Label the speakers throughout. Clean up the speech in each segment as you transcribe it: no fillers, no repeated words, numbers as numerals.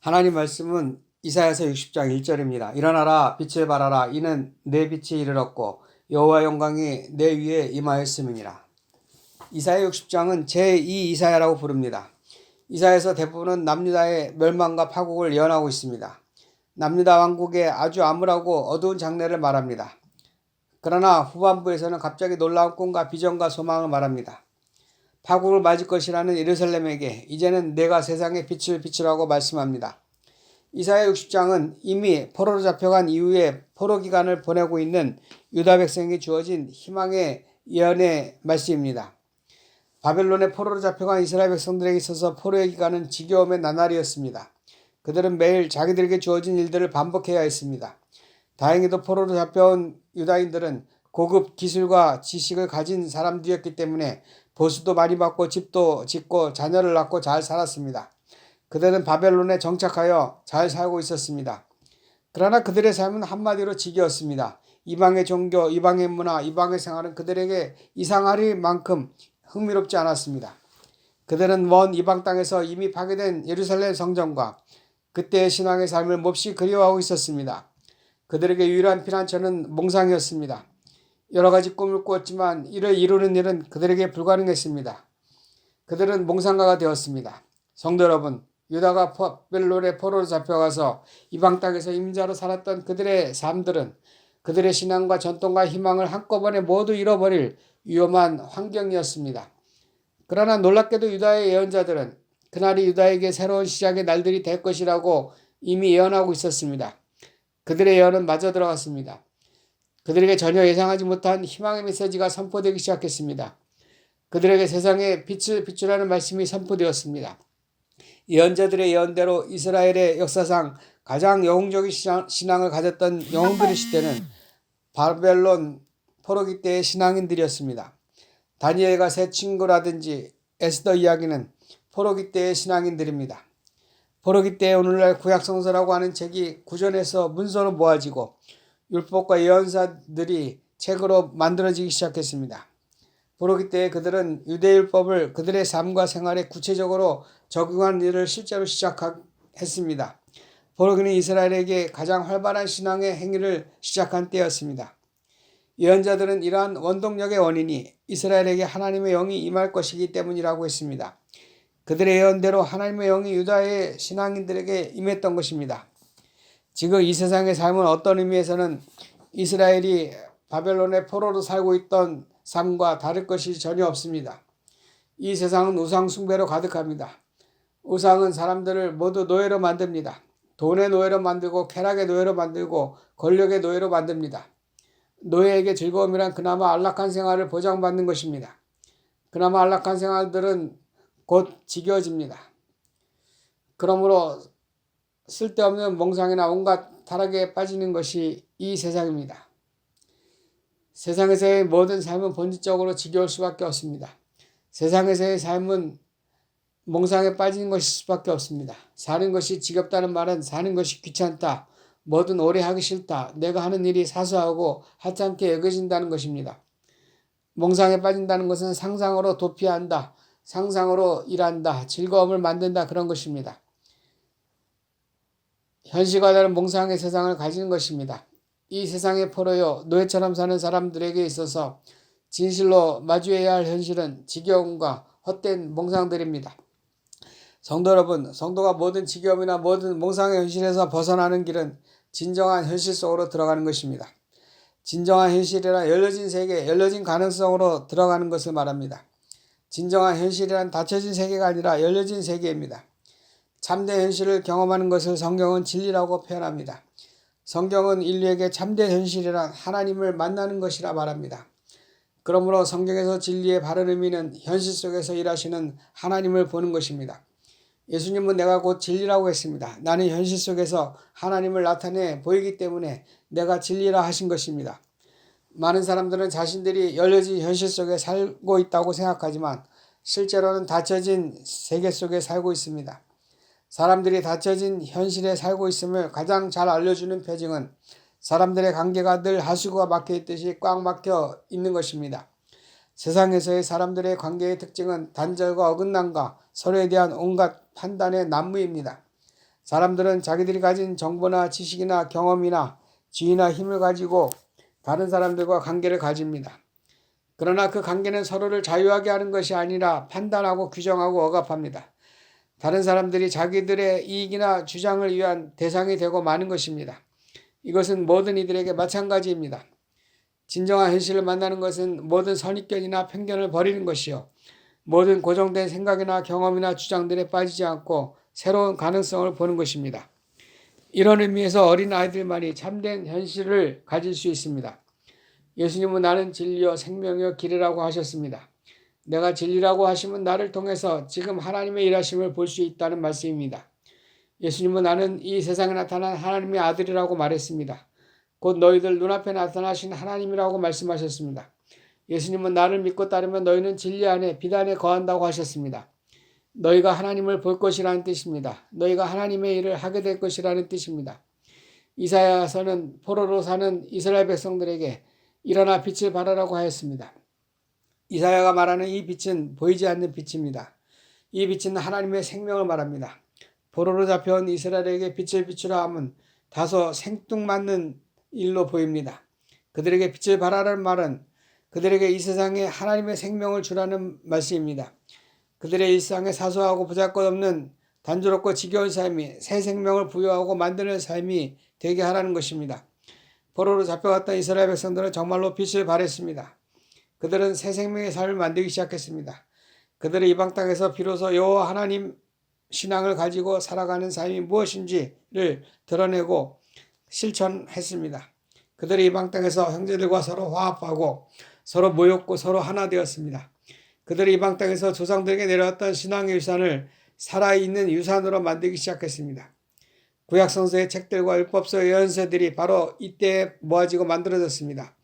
Speaker 1: 하나님 말씀은 이사야서 60장 1절입니다. 일어나라 빛을 발하라 이는 내 빛이 이르렀고 여호와 영광이 내 위에 임하였음이니라. 이사야 60장은 제2 이사야라고 부릅니다. 이사야에서 대부분은 남유다의 멸망과 파국을 예언하고 있습니다. 남유다 왕국의 아주 암울하고 어두운 장래를 말합니다. 그러나 후반부에서는 갑자기 놀라운 꿈과 비전과 소망을 말합니다. 파국을 맞을 것이라는 예루살렘에게 이제는 내가 세상에 빛을 비추라고 말씀합니다. 이사야 60장은 이미 포로로 잡혀간 이후에 포로 기간을 보내고 있는 유다 백성에게 주어진 희망의 예언의 말씀입니다. 바벨론의 포로로 잡혀간 이스라엘 백성들에게 있어서 포로의 기간은 지겨움의 나날이었습니다. 그들은 매일 자기들에게 주어진 일들을 반복해야 했습니다. 다행히도 포로로 잡혀온 유다인들은 고급 기술과 지식을 가진 사람들이었기 때문에 보수도 많이 받고 집도 짓고 자녀를 낳고 잘 살았습니다. 그들은 바벨론에 정착하여 잘 살고 있었습니다. 그러나 그들의 삶은 한마디로 지겨웠습니다. 이방의 종교, 이방의 문화, 이방의 생활은 그들에게 이상하리만큼 흥미롭지 않았습니다. 그들은 먼 이방 땅에서 이미 파괴된 예루살렘 성전과 그때의 신앙의 삶을 몹시 그리워하고 있었습니다. 그들에게 유일한 피난처는 몽상이었습니다. 여러 가지 꿈을 꾸었지만 이를 이루는 일은 그들에게 불가능했습니다. 그들은 몽상가가 되었습니다. 성도 여러분, 유다가 바벨론의 포로로 잡혀가서 이방 땅에서 임자로 살았던 그들의 삶들은 그들의 신앙과 전통과 희망을 한꺼번에 모두 잃어버릴 위험한 환경이었습니다. 그러나 놀랍게도 유다의 예언자들은 그날이 유다에게 새로운 시작의 날들이 될 것이라고 이미 예언하고 있었습니다. 그들의 예언은 맞아 들어갔습니다. 그들에게 전혀 예상하지 못한 희망의 메시지가 선포되기 시작했습니다. 그들에게 세상에 빛을 비추라는 말씀이 선포되었습니다. 예언자들의 예언대로 이스라엘의 역사상 가장 영웅적인 신앙을 가졌던 영웅들의 시대는 바벨론 포로기 때의 신앙인들이었습니다. 다니엘과 새 친구라든지 에스더 이야기는 포로기 때의 신앙인들입니다. 포로기 때의 오늘날 구약성서라고 하는 책이 구전에서 문서로 모아지고 율법과 예언사들이 책으로 만들어지기 시작했습니다. 포로기 때에 그들은 유대율법을 그들의 삶과 생활에 구체적으로 적용하는 일을 실제로 시작했습니다. 포로기는 이스라엘에게 가장 활발한 신앙의 행위를 시작한 때였습니다. 예언자들은 이러한 원동력의 원인이 이스라엘에게 하나님의 영이 임할 것이기 때문이라고 했습니다. 그들의 예언대로 하나님의 영이 유다의 신앙인들에게 임했던 것입니다. 지금 이 세상의 삶은 어떤 의미에서는 이스라엘이 바벨론의 포로로 살고 있던 삶과 다를 것이 전혀 없습니다. 이 세상은 우상 숭배로 가득합니다. 우상은 사람들을 모두 노예로 만듭니다. 돈의 노예로 만들고 쾌락의 노예로 만들고 권력의 노예로 만듭니다. 노예에게 즐거움이란 그나마 안락한 생활을 보장받는 것입니다. 그나마 안락한 생활들은 곧 지겨워집니다. 그러므로 쓸데없는 몽상이나 온갖 타락에 빠지는 것이 이 세상입니다. 세상에서의 모든 삶은 본질적으로 지겨울 수밖에 없습니다. 세상에서의 삶은 몽상에 빠지는 것일 수밖에 없습니다. 사는 것이 지겹다는 말은 사는 것이 귀찮다, 뭐든 오래 하기 싫다, 내가 하는 일이 사소하고 하찮게 여겨진다는 것입니다. 몽상에 빠진다는 것은 상상으로 도피한다, 상상으로 일한다, 즐거움을 만든다 그런 것입니다. 현실과다른 몽상의 세상을 가지는 것입니다. 이 세상의 포로요 노예처럼 사는 사람들에게 있어서 진실로 마주해야 할 현실은 지겨움과 헛된 몽상들입니다. 성도 여러분, 성도가 모든 지겨움이나 모든 몽상의 현실에서 벗어나는 길은 진정한 현실 속으로 들어가는 것입니다. 진정한 현실이란 열려진 세계, 열려진 가능성으로 들어가는 것을 말합니다. 진정한 현실이란 닫혀진 세계가 아니라 열려진 세계입니다. 참된 현실을 경험하는 것을 성경은 진리라고 표현합니다. 성경은 인류에게 참된 현실이란 하나님을 만나는 것이라 말합니다. 그러므로 성경에서 진리의 바른 의미는 현실 속에서 일하시는 하나님을 보는 것입니다. 예수님은 내가 곧 진리라고 했습니다. 나는 현실 속에서 하나님을 나타내 보이기 때문에 내가 진리라 하신 것입니다. 많은 사람들은 자신들이 열려진 현실 속에 살고 있다고 생각하지만 실제로는 닫혀진 세계 속에 살고 있습니다. 사람들이 닫혀진 현실에 살고 있음을 가장 잘 알려주는 표징은 사람들의 관계가 늘 하수구가 막혀 있듯이 꽉 막혀 있는 것입니다. 세상에서의 사람들의 관계의 특징은 단절과 어긋남과 서로에 대한 온갖 판단의 난무입니다. 사람들은 자기들이 가진 정보나 지식이나 경험이나 지위나 힘을 가지고 다른 사람들과 관계를 가집니다. 그러나 그 관계는 서로를 자유하게 하는 것이 아니라 판단하고 규정하고 억압합니다. 다른 사람들이 자기들의 이익이나 주장을 위한 대상이 되고 마는 것입니다. 이것은 모든 이들에게 마찬가지입니다. 진정한 현실을 만나는 것은 모든 선입견이나 편견을 버리는 것이요. 모든 고정된 생각이나 경험이나 주장들에 빠지지 않고 새로운 가능성을 보는 것입니다. 이런 의미에서 어린 아이들만이 참된 현실을 가질 수 있습니다. 예수님은 나는 진리요 생명이요 길이라고 하셨습니다. 내가 진리라고 하시면 나를 통해서 지금 하나님의 일하심을 볼 수 있다는 말씀입니다. 예수님은 나는 이 세상에 나타난 하나님의 아들이라고 말했습니다. 곧 너희들 눈앞에 나타나신 하나님이라고 말씀하셨습니다. 예수님은 나를 믿고 따르면 너희는 진리 안에 비단에 거한다고 하셨습니다. 너희가 하나님을 볼 것이라는 뜻입니다. 너희가 하나님의 일을 하게 될 것이라는 뜻입니다. 이사야서는 포로로 사는 이스라엘 백성들에게 일어나 빛을 발하라고 하였습니다. 이사야가 말하는 이 빛은 보이지 않는 빛입니다. 이 빛은 하나님의 생명을 말합니다. 포로로 잡혀온 이스라엘에게 빛을 비추라 함은 다소 생뚱맞는 일로 보입니다. 그들에게 빛을 발하라는 말은 그들에게 이 세상에 하나님의 생명을 주라는 말씀입니다. 그들의 일상에 사소하고 보잘것없는 단조롭고 지겨운 삶이 새 생명을 부여하고 만드는 삶이 되게 하라는 것입니다. 포로로 잡혀갔던 이스라엘 백성들은 정말로 빛을 발했습니다. 그들은 새 생명의 삶을 만들기 시작했습니다. 그들은 이방 땅에서 비로소 여호와 하나님 신앙을 가지고 살아가는 삶이 무엇인지를 드러내고 실천했습니다. 그들이 이방 땅에서 형제들과 서로 화합하고 서로 모였고 서로 하나 되었습니다. 그들이 이방 땅에서 조상들에게 내려왔던 신앙의 유산을 살아있는 유산으로 만들기 시작했습니다. 구약 성서의 책들과 율법서의 예언서들이 바로 이때에 모아지고 만들어졌습니다.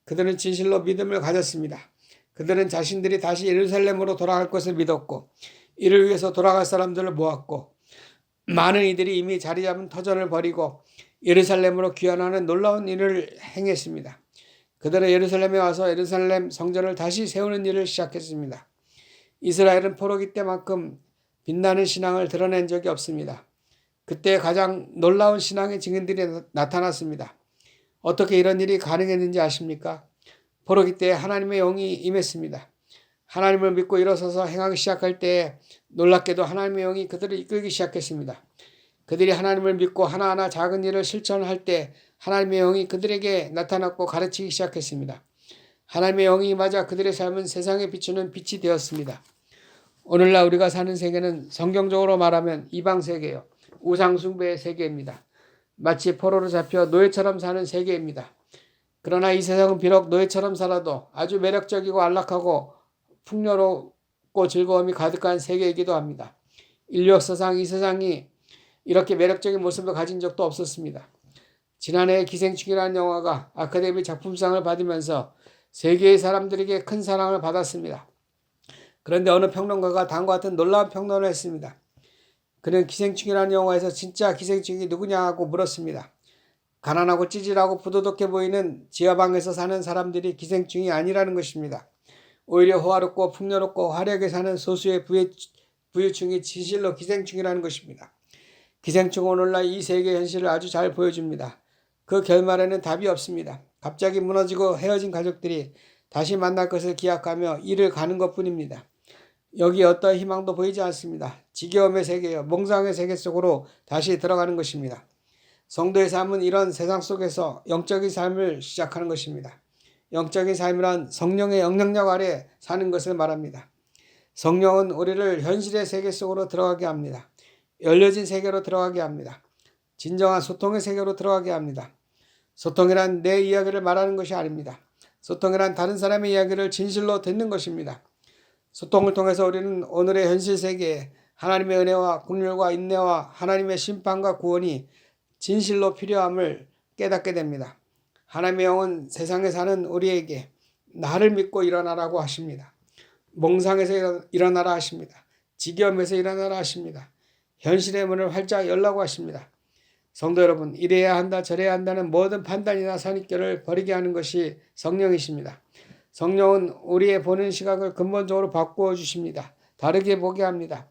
Speaker 1: 그들은 진실로 믿음을 가졌습니다. 그들은 자신들이 다시 예루살렘으로 돌아갈 것을 믿었고 이를 위해서 돌아갈 사람들을 모았고 많은 이들이 이미 자리 잡은 터전을 버리고 예루살렘으로 귀환하는 놀라운 일을 행했습니다. 그들은 예루살렘에 와서 예루살렘 성전을 다시 세우는 일을 시작했습니다. 이스라엘은 포로기 때만큼 빛나는 신앙을 드러낸 적이 없습니다. 그때 가장 놀라운 신앙의 증인들이 나타났습니다. 어떻게 이런 일이 가능했는지 아십니까? 포로기 때 하나님의 영이 임했습니다. 하나님을 믿고 일어서서 행하기 시작할 때 놀랍게도 하나님의 영이 그들을 이끌기 시작했습니다. 그들이 하나님을 믿고 하나하나 작은 일을 실천할 때 하나님의 영이 그들에게 나타났고 가르치기 시작했습니다. 하나님의 영이 맞아 그들의 삶은 세상에 비추는 빛이 되었습니다. 오늘날 우리가 사는 세계는 성경적으로 말하면 이방 세계요, 우상 숭배의 세계입니다. 마치 포로로 잡혀 노예처럼 사는 세계입니다. 그러나 이 세상은 비록 노예처럼 살아도 아주 매력적이고 안락하고 풍요롭고 즐거움이 가득한 세계이기도 합니다. 인류 역사상 이 세상이 이렇게 매력적인 모습을 가진 적도 없었습니다. 지난해 기생충이라는 영화가 아카데미 작품상을 받으면서 세계의 사람들에게 큰 사랑을 받았습니다. 그런데 어느 평론가가 다음과 같은 놀라운 평론을 했습니다. 그는 기생충이라는 영화에서 진짜 기생충이 누구냐고 물었습니다. 가난하고 찌질하고 부도덕해 보이는 지하방에서 사는 사람들이 기생충이 아니라는 것입니다. 오히려 호화롭고 풍요롭고 화려하게 사는 소수의 부유층이 진실로 기생충이라는 것입니다. 기생충은 오늘날 이 세계 현실을 아주 잘 보여줍니다. 그 결말에는 답이 없습니다. 갑자기 무너지고 헤어진 가족들이 다시 만날 것을 기약하며 이를 가는 것뿐입니다. 여기 어떠한 희망도 보이지 않습니다. 지겨움의 세계여 몽상의 세계 속으로 다시 들어가는 것입니다. 성도의 삶은 이런 세상 속에서 영적인 삶을 시작하는 것입니다. 영적인 삶이란 성령의 영향력 아래 사는 것을 말합니다. 성령은 우리를 현실의 세계 속으로 들어가게 합니다. 열려진 세계로 들어가게 합니다. 진정한 소통의 세계로 들어가게 합니다. 소통이란 내 이야기를 말하는 것이 아닙니다. 소통이란 다른 사람의 이야기를 진실로 듣는 것입니다. 소통을 통해서 우리는 오늘의 현실 세계에 하나님의 은혜와 긍휼과 인내와 하나님의 심판과 구원이 진실로 필요함을 깨닫게 됩니다. 하나님의 영은 세상에 사는 우리에게 나를 믿고 일어나라고 하십니다. 몽상에서 일어나라 하십니다. 지겨움에서 일어나라 하십니다. 현실의 문을 활짝 열라고 하십니다. 성도 여러분, 이래야 한다 저래야 한다는 모든 판단이나 선입견을 버리게 하는 것이 성령이십니다. 성령은 우리의 보는 시각을 근본적으로 바꾸어 주십니다. 다르게 보게 합니다.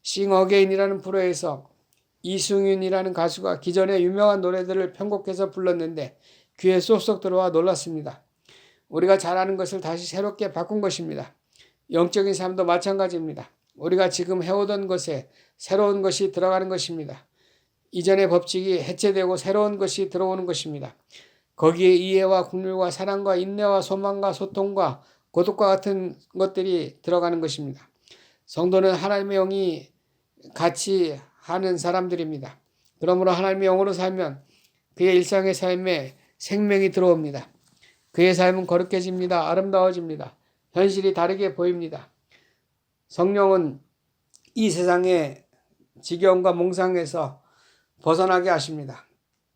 Speaker 1: Sing Again이라는 프로에서 이승윤이라는 가수가 기존의 유명한 노래들을 편곡해서 불렀는데 귀에 쏙쏙 들어와 놀랐습니다. 우리가 잘하는 것을 다시 새롭게 바꾼 것입니다. 영적인 삶도 마찬가지입니다. 우리가 지금 해오던 것에 새로운 것이 들어가는 것입니다. 이전의 법칙이 해체되고 새로운 것이 들어오는 것입니다. 거기에 이해와 긍휼과 사랑과 인내와 소망과 소통과 고독과 같은 것들이 들어가는 것입니다. 성도는 하나님의 영이 같이 하는 사람들입니다. 그러므로 하나님의 영으로 살면 그의 일상의 삶에 생명이 들어옵니다. 그의 삶은 거룩해집니다. 아름다워집니다. 현실이 다르게 보입니다. 성령은 이 세상의 지겨움과 몽상에서 벗어나게 하십니다.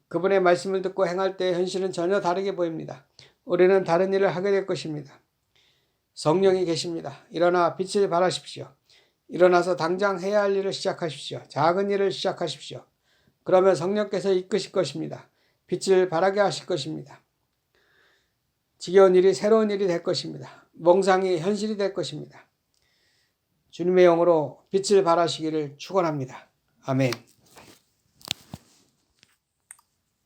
Speaker 1: 그분의 말씀을 듣고 행할 때 현실은 전혀 다르게 보입니다. 우리는 다른 일을 하게 될 것입니다. 성령이 계십니다. 일어나 빛을 발하십시오. 일어나서 당장 해야 할 일을 시작하십시오. 작은 일을 시작하십시오. 그러면 성령께서 이끄실 것입니다. 빛을 발하게 하실 것입니다. 지겨운 일이 새로운 일이 될 것입니다. 몽상이 현실이 될 것입니다. 주님의 영으로 빛을 발하시기를 축원합니다. 아멘.